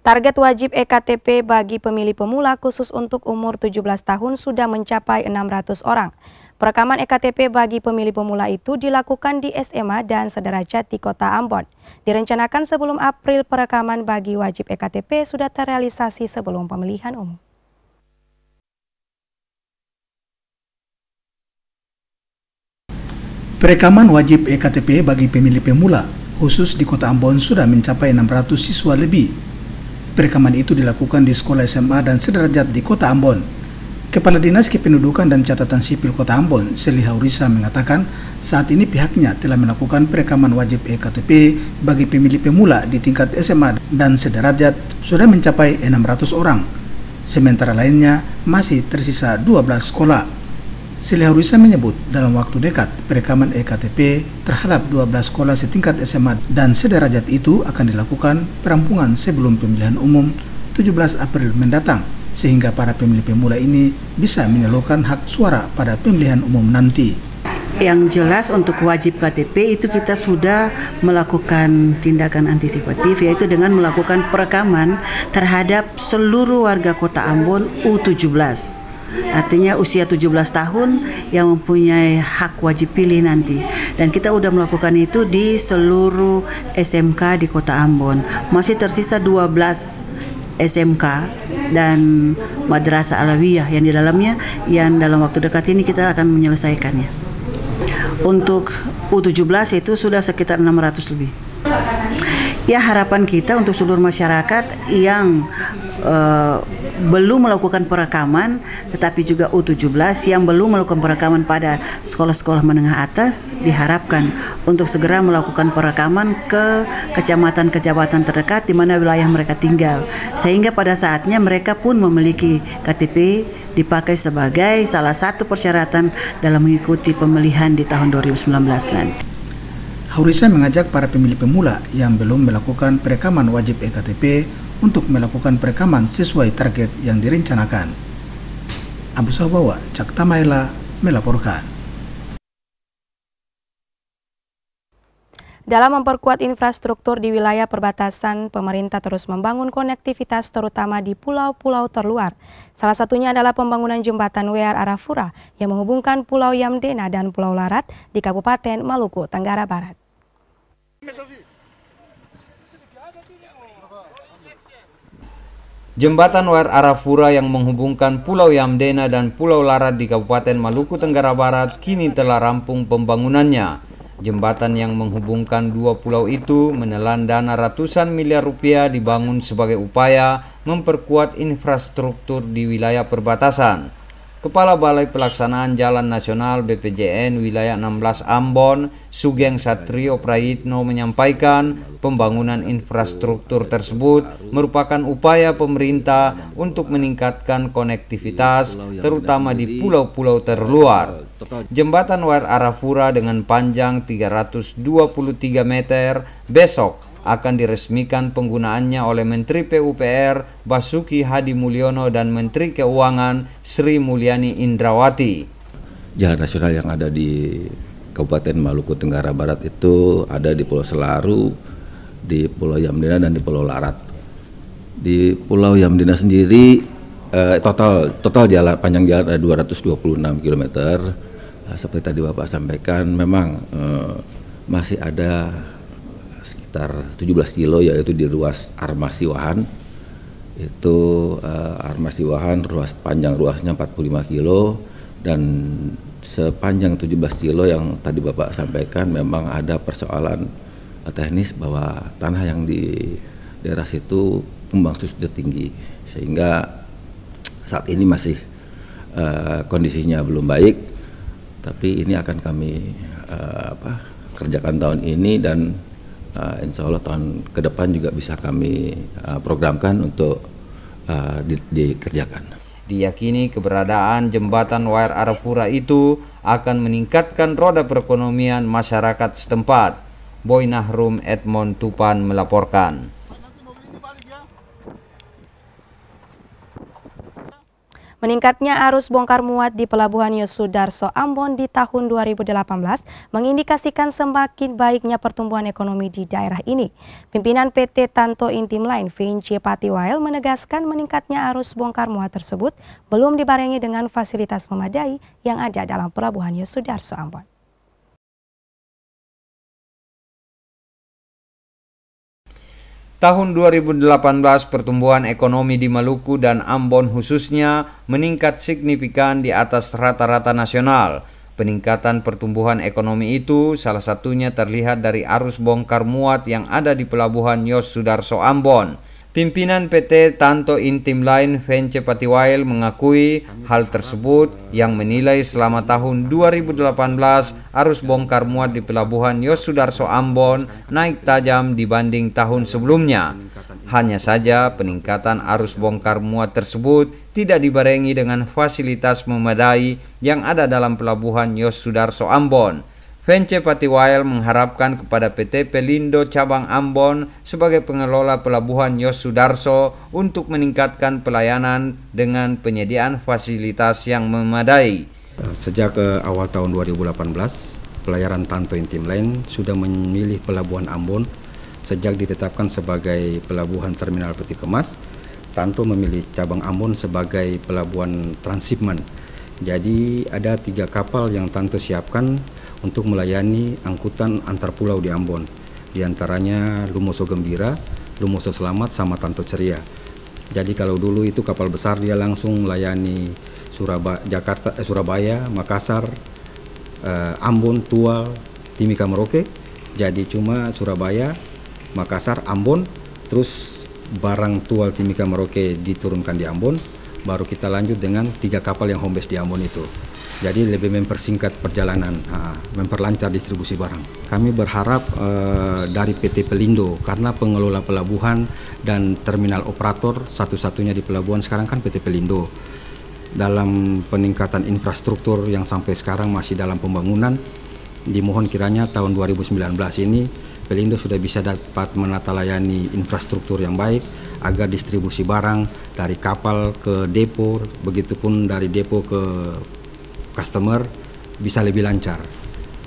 Target wajib EKTP bagi pemilih pemula khusus untuk umur 17 tahun sudah mencapai 600 orang. Perekaman EKTP bagi pemilih pemula itu dilakukan di SMA dan sederajat di Kota Ambon. Direncanakan sebelum April, perekaman bagi wajib EKTP sudah terrealisasi sebelum pemilihan umum. Perekaman wajib EKTP bagi pemilih pemula khusus di Kota Ambon sudah mencapai 600 siswa lebih. Perekaman itu dilakukan di sekolah SMA dan sederajat di Kota Ambon. Kepala Dinas Kependudukan dan Catatan Sipil Kota Ambon, Seli Haurisa, mengatakan saat ini pihaknya telah melakukan perekaman wajib EKTP bagi pemilih pemula di tingkat SMA dan sederajat sudah mencapai 600 orang. Sementara lainnya masih tersisa 12 sekolah. Seli Haurisa menyebut dalam waktu dekat perekaman EKTP terhadap 12 sekolah setingkat SMA dan sederajat itu akan dilakukan perampungan sebelum pemilihan umum 17 April mendatang, sehingga para pemilih pemula ini bisa menyalurkan hak suara pada pemilihan umum nanti. Yang jelas untuk wajib KTP itu kita sudah melakukan tindakan antisipatif, yaitu dengan melakukan perekaman terhadap seluruh warga Kota Ambon U17. Artinya usia 17 tahun yang mempunyai hak wajib pilih nanti. Dan kita sudah melakukan itu di seluruh SMK di Kota Ambon. Masih tersisa 12 SMK dan Madrasah Alawiyah yang di dalamnya, yang dalam waktu dekat ini kita akan menyelesaikannya. Untuk U17 itu sudah sekitar 600 lebih. Ya, harapan kita untuk seluruh masyarakat yang belum melakukan perekaman, tetapi juga U17 yang belum melakukan perekaman pada sekolah-sekolah menengah atas, diharapkan untuk segera melakukan perekaman ke kecamatan-kecamatan terdekat di mana wilayah mereka tinggal, sehingga pada saatnya mereka pun memiliki KTP dipakai sebagai salah satu persyaratan dalam mengikuti pemilihan di tahun 2019 nanti. Haurisa mengajak para pemilih pemula yang belum melakukan perekaman wajib EKTP untuk melakukan perekaman sesuai target yang direncanakan. Abu Sabawa, Cak Tamaela melaporkan. Dalam memperkuat infrastruktur di wilayah perbatasan, pemerintah terus membangun konektivitas terutama di pulau-pulau terluar. Salah satunya adalah pembangunan jembatan WR Arafura yang menghubungkan Pulau Yamdena dan Pulau Larat di Kabupaten Maluku Tenggara Barat. Jembatan WR Arafura yang menghubungkan Pulau Yamdena dan Pulau Larat di Kabupaten Maluku Tenggara Barat kini telah rampung pembangunannya. Jembatan yang menghubungkan dua pulau itu menelan dana ratusan miliar rupiah dibangun sebagai upaya memperkuat infrastruktur di wilayah perbatasan. Kepala Balai Pelaksanaan Jalan Nasional BPJN Wilayah 16 Ambon, Sugeng Satrio Prayitno menyampaikan pembangunan infrastruktur tersebut merupakan upaya pemerintah untuk meningkatkan konektivitas terutama di pulau-pulau terluar. Jembatan WR Arafura dengan panjang 323 meter besok akan diresmikan penggunaannya oleh Menteri PUPR Basuki Hadi Mulyono dan Menteri Keuangan Sri Mulyani Indrawati. Jalan nasional yang ada di Kabupaten Maluku Tenggara Barat itu ada di Pulau Selaru, di Pulau Yamdena dan di Pulau Larat. Di Pulau Yamdena sendiri total jalan panjang jalan ada 226 km. Seperti tadi Bapak sampaikan, memang masih ada sekitar 17 kilo yaitu di ruas Armasiwahan. Itu Armasiwahan panjang ruasnya 45 kilo dan sepanjang 17 kilo yang tadi Bapak sampaikan memang ada persoalan teknis bahwa tanah yang di daerah situ kembang sudah tinggi sehingga saat ini masih kondisinya belum baik, tapi ini akan kami kerjakan tahun ini dan insya Allah tahun ke depan juga bisa kami programkan untuk dikerjakan. Diyakini keberadaan jembatan WR Arafura itu akan meningkatkan roda perekonomian masyarakat setempat. Boy Nahrum Edmond Tupan melaporkan. Meningkatnya arus bongkar muat di Pelabuhan Yosudarso Ambon di tahun 2018 mengindikasikan semakin baiknya pertumbuhan ekonomi di daerah ini. Pimpinan PT Tanto Intim Line VNC Patiwael menegaskan meningkatnya arus bongkar muat tersebut belum dibarengi dengan fasilitas memadai yang ada dalam Pelabuhan Yosudarso Ambon. Tahun 2018 pertumbuhan ekonomi di Maluku dan Ambon khususnya meningkat signifikan di atas rata-rata nasional. Peningkatan pertumbuhan ekonomi itu salah satunya terlihat dari arus bongkar muat yang ada di Pelabuhan Yosudarso Ambon. Pimpinan PT Tanto Intim Line VNC Patiwael mengakui hal tersebut yang menilai selama tahun 2018 arus bongkar muat di Pelabuhan Yosudarso Ambon naik tajam dibanding tahun sebelumnya. Hanya saja peningkatan arus bongkar muat tersebut tidak dibarengi dengan fasilitas memadai yang ada dalam Pelabuhan Yosudarso Ambon. VNC Patiwael mengharapkan kepada PT Pelindo Cabang Ambon sebagai pengelola Pelabuhan Yosudarso untuk meningkatkan pelayanan dengan penyediaan fasilitas yang memadai. Sejak awal tahun 2018, pelayaran Tanto Intim Line sudah memilih Pelabuhan Ambon. Sejak ditetapkan sebagai Pelabuhan Terminal Peti Kemas, Tanto memilih Cabang Ambon sebagai Pelabuhan Transshipment. Jadi ada 3 kapal yang Tanto siapkan untuk melayani angkutan antar pulau di Ambon. Di antaranya Lumoso Gembira, Lumoso Selamat, sama Tanto Ceria. Jadi kalau dulu itu kapal besar dia langsung melayani Surabaya, Makassar, Ambon, Tual, Timika Merauke. Jadi cuma Surabaya, Makassar, Ambon, terus barang Tual, Timika Merauke diturunkan di Ambon, baru kita lanjut dengan 3 kapal yang home base di Ambon itu. Jadi lebih mempersingkat perjalanan, memperlancar distribusi barang. Kami berharap dari PT Pelindo, karena pengelola pelabuhan dan terminal operator satu-satunya di pelabuhan sekarang kan PT Pelindo. Dalam peningkatan infrastruktur yang sampai sekarang masih dalam pembangunan, dimohon kiranya tahun 2019 ini Pelindo sudah bisa dapat menata layani infrastruktur yang baik agar distribusi barang dari kapal ke depo, begitupun dari depo ke customer bisa lebih lancar.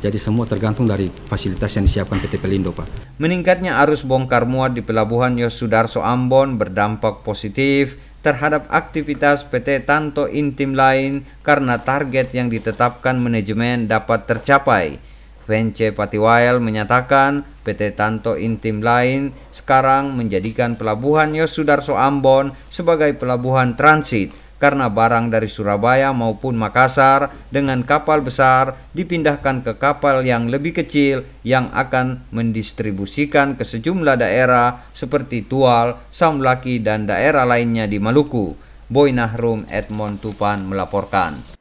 Jadi semua tergantung dari fasilitas yang disiapkan PT Pelindo, Pak. Meningkatnya arus bongkar muat di Pelabuhan Yosudarso Ambon berdampak positif terhadap aktivitas PT Tanto Intim Line karena target yang ditetapkan manajemen dapat tercapai. VNC Patiwael menyatakan PT Tanto Intim Line sekarang menjadikan Pelabuhan Yosudarso Ambon sebagai pelabuhan transit karena barang dari Surabaya maupun Makassar dengan kapal besar dipindahkan ke kapal yang lebih kecil yang akan mendistribusikan ke sejumlah daerah seperti Tual, Samlaki, dan daerah lainnya di Maluku. Boy Nahrum Edmond Tupan melaporkan.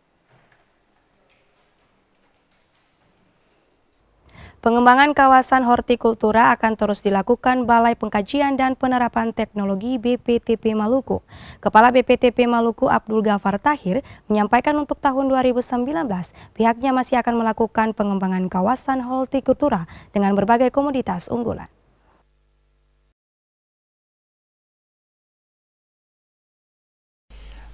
Pengembangan kawasan hortikultura akan terus dilakukan Balai Pengkajian dan Penerapan Teknologi BPTP Maluku. Kepala BPTP Maluku Abdul Ghafar Tahir menyampaikan untuk tahun 2019 pihaknya masih akan melakukan pengembangan kawasan hortikultura dengan berbagai komoditas unggulan.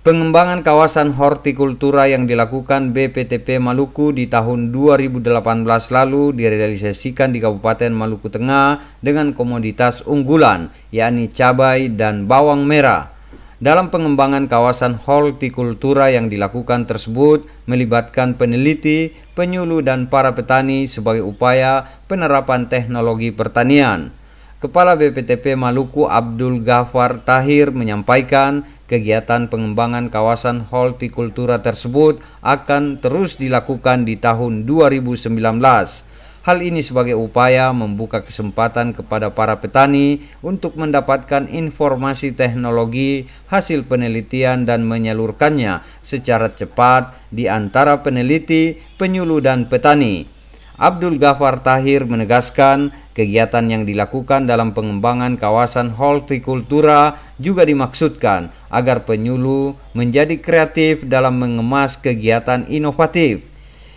Pengembangan kawasan hortikultura yang dilakukan BPTP Maluku di tahun 2018 lalu direalisasikan di Kabupaten Maluku Tengah dengan komoditas unggulan, yakni cabai dan bawang merah. Dalam pengembangan kawasan hortikultura yang dilakukan tersebut melibatkan peneliti, penyuluh, dan para petani sebagai upaya penerapan teknologi pertanian. Kepala BPTP Maluku Abdul Ghafar Tahir menyampaikan kegiatan pengembangan kawasan hortikultura tersebut akan terus dilakukan di tahun 2019. Hal ini sebagai upaya membuka kesempatan kepada para petani untuk mendapatkan informasi teknologi hasil penelitian dan menyalurkannya secara cepat di antara peneliti, penyuluh, dan petani. Abdul Ghafar Tahir menegaskan kegiatan yang dilakukan dalam pengembangan kawasan hortikultura juga dimaksudkan agar penyuluh menjadi kreatif dalam mengemas kegiatan inovatif.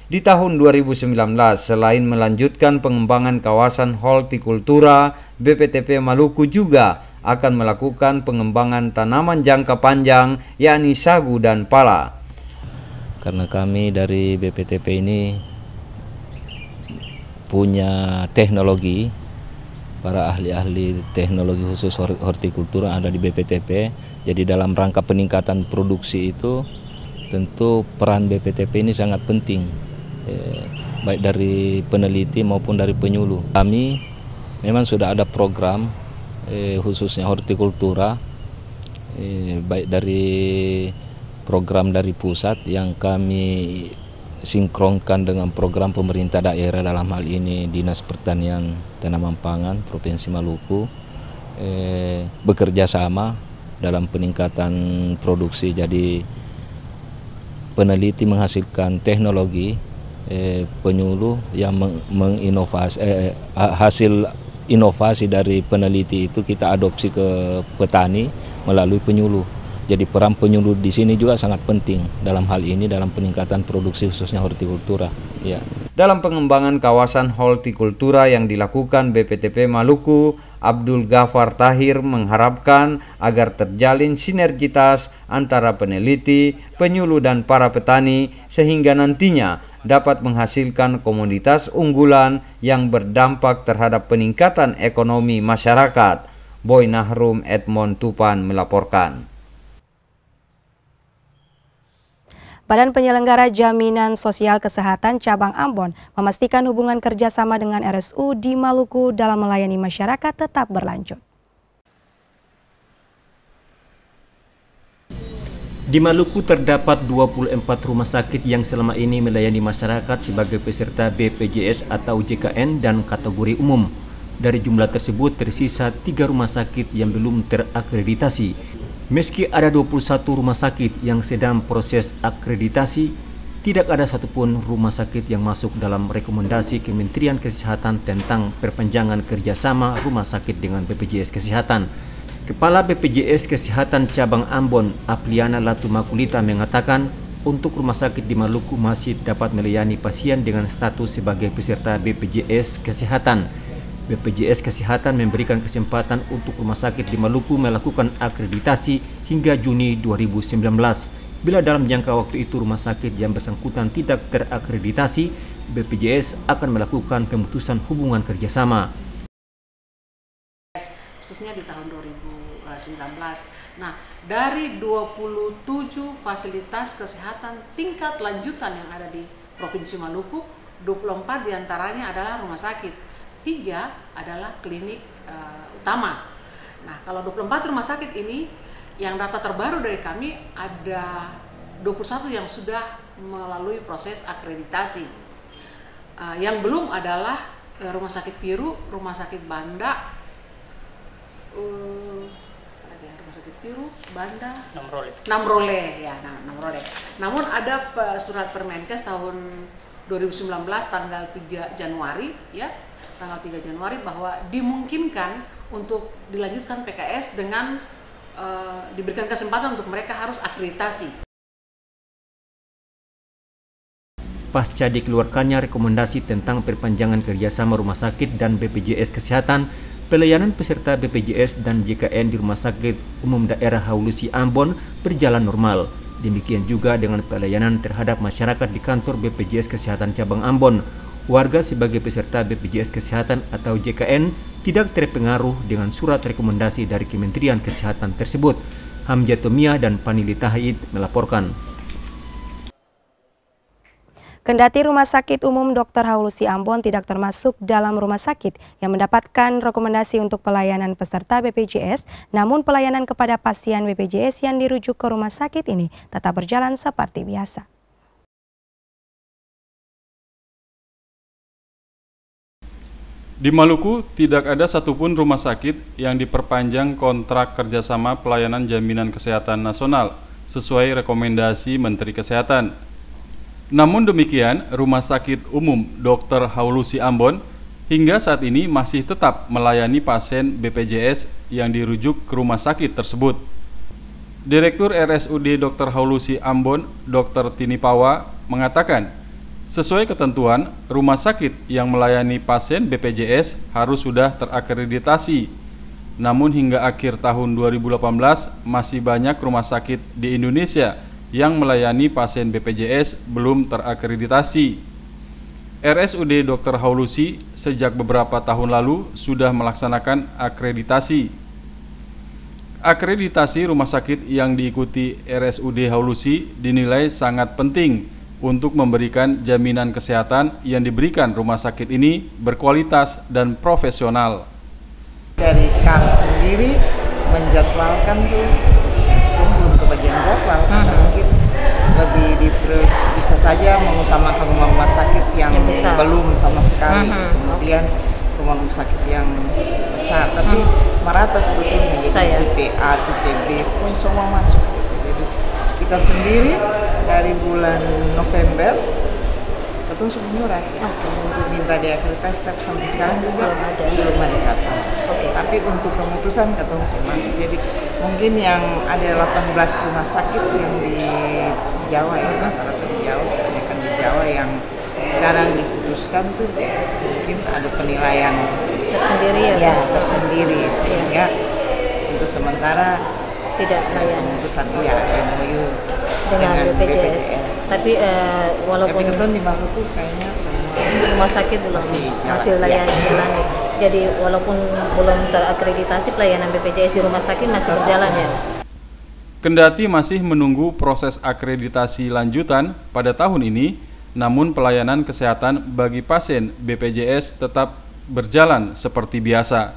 Di tahun 2019, selain melanjutkan pengembangan kawasan hortikultura, BPTP Maluku juga akan melakukan pengembangan tanaman jangka panjang, yakni sagu dan pala. Karena kami dari BPTP ini punya teknologi, para ahli-ahli teknologi khusus hortikultura ada di BPTP. Jadi dalam rangka peningkatan produksi itu tentu peran BPTP ini sangat penting, baik dari peneliti maupun dari penyuluh. Kami memang sudah ada program khususnya hortikultura, baik dari program dari pusat yang kami sinkronkan dengan program pemerintah daerah, dalam hal ini Dinas Pertanian Tanaman Pangan Provinsi Maluku, bekerja sama dalam peningkatan produksi. Jadi peneliti menghasilkan teknologi, penyuluh yang menginovasi, hasil inovasi dari peneliti itu kita adopsi ke petani melalui penyuluh. Jadi peran penyuluh di sini juga sangat penting dalam hal ini, dalam peningkatan produksi khususnya hortikultura. Ya. Dalam pengembangan kawasan hortikultura yang dilakukan BPTP Maluku, Abdul Ghafar Tahir mengharapkan agar terjalin sinergitas antara peneliti, penyuluh dan para petani sehingga nantinya dapat menghasilkan komoditas unggulan yang berdampak terhadap peningkatan ekonomi masyarakat. Boy Nahrum Edmond Tupan melaporkan. Badan Penyelenggara Jaminan Sosial Kesehatan Cabang Ambon memastikan hubungan kerjasama dengan RSU di Maluku dalam melayani masyarakat tetap berlanjut. Di Maluku terdapat 24 rumah sakit yang selama ini melayani masyarakat sebagai peserta BPJS atau JKN dan kategori umum. Dari jumlah tersebut tersisa 3 rumah sakit yang belum terakreditasi. Meski ada 21 rumah sakit yang sedang proses akreditasi, tidak ada satupun rumah sakit yang masuk dalam rekomendasi Kementerian Kesehatan tentang perpanjangan kerjasama rumah sakit dengan BPJS Kesehatan. Kepala BPJS Kesehatan Cabang Ambon, Apliana Latumakulita mengatakan, untuk rumah sakit di Maluku masih dapat melayani pasien dengan status sebagai peserta BPJS Kesehatan. BPJS Kesehatan memberikan kesempatan untuk rumah sakit di Maluku melakukan akreditasi hingga Juni 2019. Bila dalam jangka waktu itu rumah sakit yang bersangkutan tidak terakreditasi, BPJS akan melakukan pemutusan hubungan kerjasama. Khususnya di tahun 2019. Nah, dari 27 fasilitas kesehatan tingkat lanjutan yang ada di Provinsi Maluku, 24 diantaranya adalah rumah sakit. 3 adalah klinik utama. Nah, kalau 24 rumah sakit ini, yang data terbaru dari kami ada 21 yang sudah melalui proses akreditasi. Yang belum adalah Rumah Sakit Piru, Rumah Sakit Banda, Rumah Sakit Piru, Banda, Namrole. Namun ada surat Permenkes tahun 2019 tanggal 3 Januari ya. Tanggal 3 Januari bahwa dimungkinkan untuk dilanjutkan PKS dengan diberikan kesempatan untuk mereka harus akreditasi. Pasca dikeluarkannya rekomendasi tentang perpanjangan kerjasama rumah sakit dan BPJS Kesehatan, pelayanan peserta BPJS dan JKN di Rumah Sakit Umum Daerah Haulusi Ambon berjalan normal. Demikian juga dengan pelayanan terhadap masyarakat di kantor BPJS Kesehatan Cabang Ambon. Warga sebagai peserta BPJS Kesehatan atau JKN tidak terpengaruh dengan surat rekomendasi dari Kementerian Kesehatan tersebut. Hamjatomia dan Panili Tahid melaporkan. Kendati Rumah Sakit Umum Dr. Haulusi Ambon tidak termasuk dalam rumah sakit yang mendapatkan rekomendasi untuk pelayanan peserta BPJS, namun pelayanan kepada pasien BPJS yang dirujuk ke rumah sakit ini tetap berjalan seperti biasa. Di Maluku, tidak ada satupun rumah sakit yang diperpanjang kontrak kerjasama pelayanan jaminan kesehatan nasional sesuai rekomendasi Menteri Kesehatan. Namun demikian, Rumah Sakit Umum Dr. Haulusi Ambon hingga saat ini masih tetap melayani pasien BPJS yang dirujuk ke rumah sakit tersebut. Direktur RSUD Dr. Haulusi Ambon, Dr. Tini Pawa, mengatakan, sesuai ketentuan, rumah sakit yang melayani pasien BPJS harus sudah terakreditasi. Namun hingga akhir tahun 2018 masih banyak rumah sakit di Indonesia yang melayani pasien BPJS belum terakreditasi. RSUD Dr. Haulusi sejak beberapa tahun lalu sudah melaksanakan akreditasi. Akreditasi rumah sakit yang diikuti RSUD Haulusi dinilai sangat penting untuk memberikan jaminan kesehatan yang diberikan rumah sakit ini berkualitas dan profesional. Dari KAR sendiri menjadwalkan tuh belum ke bagian jadwal, mungkin lebih bisa saja mengutamakan rumah sakit yang belum sama sekali, kemudian rumah sakit yang besar, tapi merata sebetulnya, jadi tipe A, tipe B pun semua masuk. Jadi kita sendiri dari bulan November ketemu sebenarnya untuk minta diakreditasi, tapi sampai sekarang juga belum ada kata. Tapi untuk keputusan ketemu sih masuk. Jadi mungkin yang ada 18 rumah sakit yang di Jawa ya, rata-rata di Jawa, kebanyakan di Jawa yang sekarang diputuskan tuh mungkin ada penilaian tersendiri ya tersendiri, sehingga untuk sementara tidak melayani keputusan MOU dengan BPJS. Tapi walaupun kebetulan di Maluku kayaknya semua rumah sakit belum masih layani. Jadi walaupun belum terakreditasi, pelayanan BPJS di rumah sakit masih berjalan ya. Kendati masih menunggu proses akreditasi lanjutan pada tahun ini, namun pelayanan kesehatan bagi pasien BPJS tetap berjalan seperti biasa.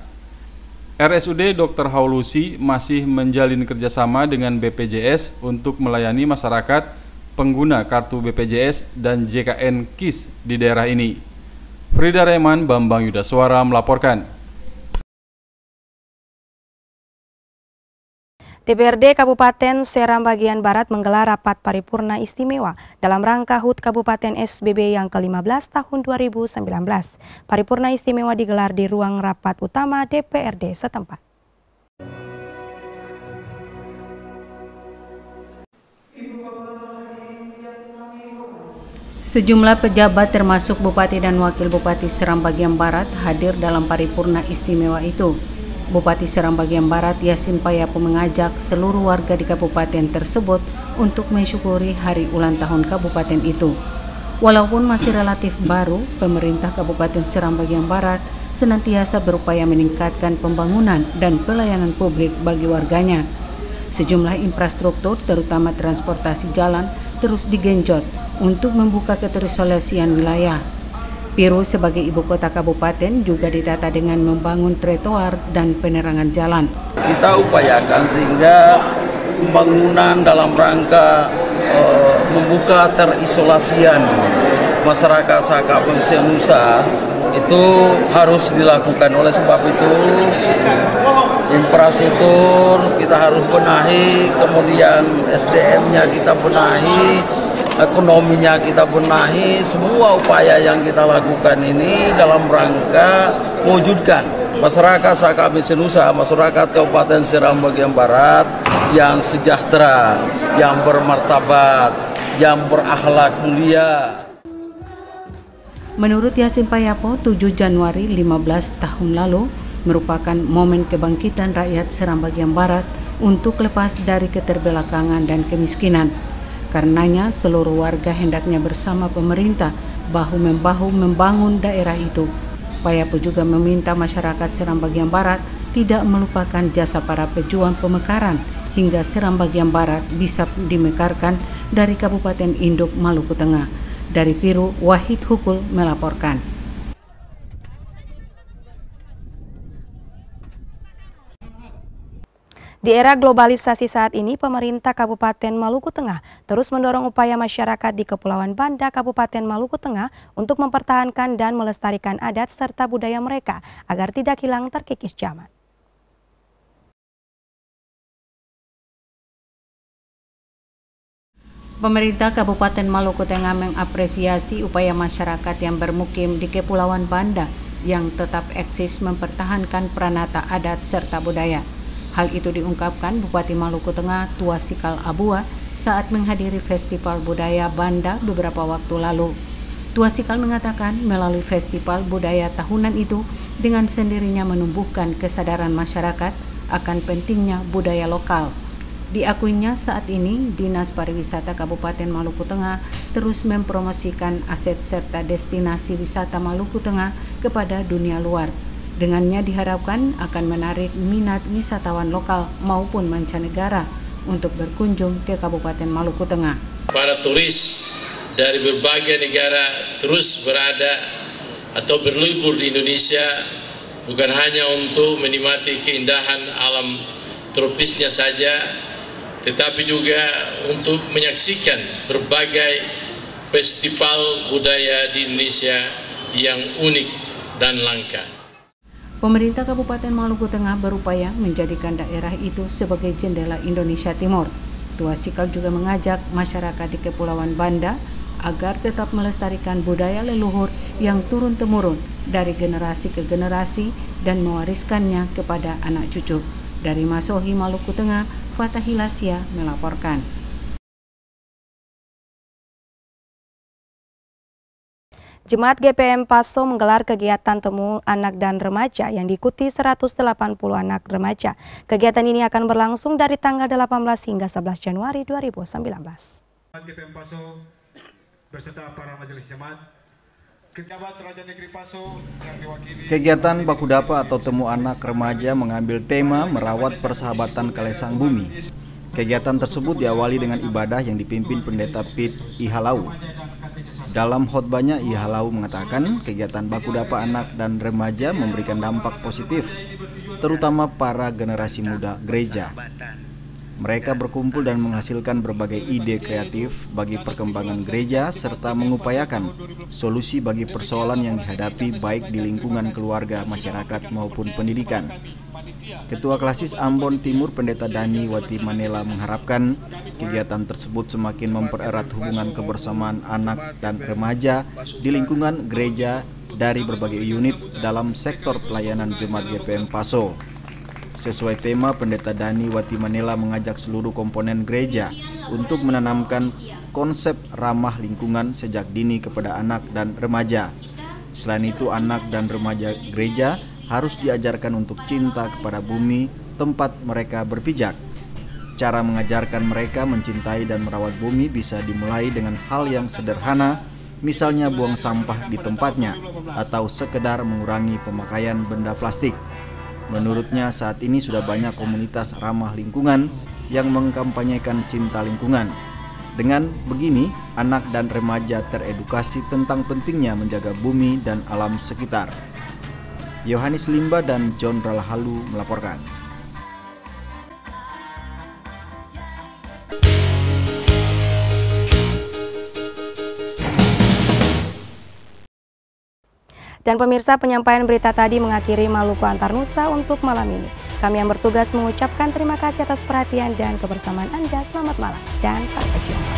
RSUD Dr. Haulusi masih menjalin kerjasama dengan BPJS untuk melayani masyarakat pengguna kartu BPJS dan JKN KIS di daerah ini. Frida Reman, Bambang Yudaswara melaporkan. DPRD Kabupaten Seram bagian Barat menggelar rapat paripurna istimewa dalam rangka HUT Kabupaten SBB yang ke-15 tahun 2019. Paripurna istimewa digelar di ruang rapat utama DPRD setempat. Sejumlah pejabat termasuk Bupati dan Wakil Bupati Seram bagian Barat hadir dalam paripurna istimewa itu. Bupati Seram bagian Barat Yasin Payapo mengajak seluruh warga di kabupaten tersebut untuk mensyukuri hari ulang tahun kabupaten itu. Walaupun masih relatif baru, pemerintah Kabupaten Seram bagian Barat senantiasa berupaya meningkatkan pembangunan dan pelayanan publik bagi warganya. Sejumlah infrastruktur terutama transportasi jalan terus digenjot untuk membuka keterisolasian wilayah. Piru sebagai ibu kota kabupaten juga ditata dengan membangun trotoar dan penerangan jalan. Kita upayakan sehingga pembangunan dalam rangka membuka terisolasian masyarakat Sakabun Senusa itu harus dilakukan. Oleh sebab itu infrastruktur kita harus benahi, kemudian SDM-nya kita benahi, ekonominya kita benahi. Semua upaya yang kita lakukan ini dalam rangka mewujudkan masyarakat Sakabun Senusa, masyarakat Kabupaten Seram bagian Barat yang sejahtera, yang bermartabat, yang berakhlak mulia. Menurut Yasin Payapo, 7 Januari 15 tahun lalu merupakan momen kebangkitan rakyat Seram bagian Barat untuk lepas dari keterbelakangan dan kemiskinan. Karenanya seluruh warga hendaknya bersama pemerintah bahu-membahu membangun daerah itu. Payapo juga meminta masyarakat Seram bagian Barat tidak melupakan jasa para pejuang pemekaran hingga Seram bagian Barat bisa dimekarkan dari Kabupaten Induk, Maluku Tengah. Dari Piru, Wahid Hukul melaporkan. Di era globalisasi saat ini, pemerintah Kabupaten Maluku Tengah terus mendorong upaya masyarakat di Kepulauan Banda, Kabupaten Maluku Tengah untuk mempertahankan dan melestarikan adat serta budaya mereka agar tidak hilang terkikis zaman. Pemerintah Kabupaten Maluku Tengah mengapresiasi upaya masyarakat yang bermukim di Kepulauan Banda yang tetap eksis mempertahankan pranata adat serta budaya. Hal itu diungkapkan Bupati Maluku Tengah Tuasikal Abua saat menghadiri Festival Budaya Banda beberapa waktu lalu. Tuasikal mengatakan melalui festival budaya tahunan itu dengan sendirinya menumbuhkan kesadaran masyarakat akan pentingnya budaya lokal. Diakuinya saat ini Dinas Pariwisata Kabupaten Maluku Tengah terus mempromosikan aset serta destinasi wisata Maluku Tengah kepada dunia luar. Dengannya diharapkan akan menarik minat wisatawan lokal maupun mancanegara untuk berkunjung ke Kabupaten Maluku Tengah. Para turis dari berbagai negara terus berada atau berlibur di Indonesia bukan hanya untuk menikmati keindahan alam tropisnya saja, tetapi juga untuk menyaksikan berbagai festival budaya di Indonesia yang unik dan langka. Pemerintah Kabupaten Maluku Tengah berupaya menjadikan daerah itu sebagai jendela Indonesia Timur. Tuasikal juga mengajak masyarakat di Kepulauan Banda agar tetap melestarikan budaya leluhur yang turun-temurun dari generasi ke generasi dan mewariskannya kepada anak cucu. Dari Masohi, Maluku Tengah, Fatah Hilasya melaporkan. Jemaat GPM Paso menggelar kegiatan temu anak dan remaja yang diikuti 180 anak remaja. Kegiatan ini akan berlangsung dari tanggal 18 hingga 11 Januari 2019. GPM Paso beserta para majelis jemaat, pejabat Raja Negeri Paso yang diwakili. Kegiatan Bakudapa atau temu anak remaja mengambil tema merawat persahabatan Kalesang Bumi. Kegiatan tersebut diawali dengan ibadah yang dipimpin Pendeta Pit Ihalau. Dalam khotbahnya, Ihalau mengatakan kegiatan Bakudapa anak dan remaja memberikan dampak positif, terutama para generasi muda gereja. Mereka berkumpul dan menghasilkan berbagai ide kreatif bagi perkembangan gereja serta mengupayakan solusi bagi persoalan yang dihadapi baik di lingkungan keluarga, masyarakat maupun pendidikan. Ketua Klasis Ambon Timur Pendeta Dani Wati Manela mengharapkan kegiatan tersebut semakin mempererat hubungan kebersamaan anak dan remaja di lingkungan gereja dari berbagai unit dalam sektor pelayanan Jemaat GPM Paso. Sesuai tema, Pendeta Dani Wati Manela mengajak seluruh komponen gereja untuk menanamkan konsep ramah lingkungan sejak dini kepada anak dan remaja. Selain itu, anak dan remaja gereja harus diajarkan untuk cinta kepada bumi tempat mereka berpijak. Cara mengajarkan mereka mencintai dan merawat bumi bisa dimulai dengan hal yang sederhana, misalnya buang sampah di tempatnya atau sekedar mengurangi pemakaian benda plastik. Menurutnya saat ini sudah banyak komunitas ramah lingkungan yang mengkampanyekan cinta lingkungan. Dengan begini, anak dan remaja teredukasi tentang pentingnya menjaga bumi dan alam sekitar. Yohanes Limba dan John Ralahalu melaporkan. Dan pemirsa, penyampaian berita tadi mengakhiri Maluku Antar Nusa untuk malam ini. Kami yang bertugas mengucapkan terima kasih atas perhatian dan kebersamaan Anda. Selamat malam dan sampai jumpa.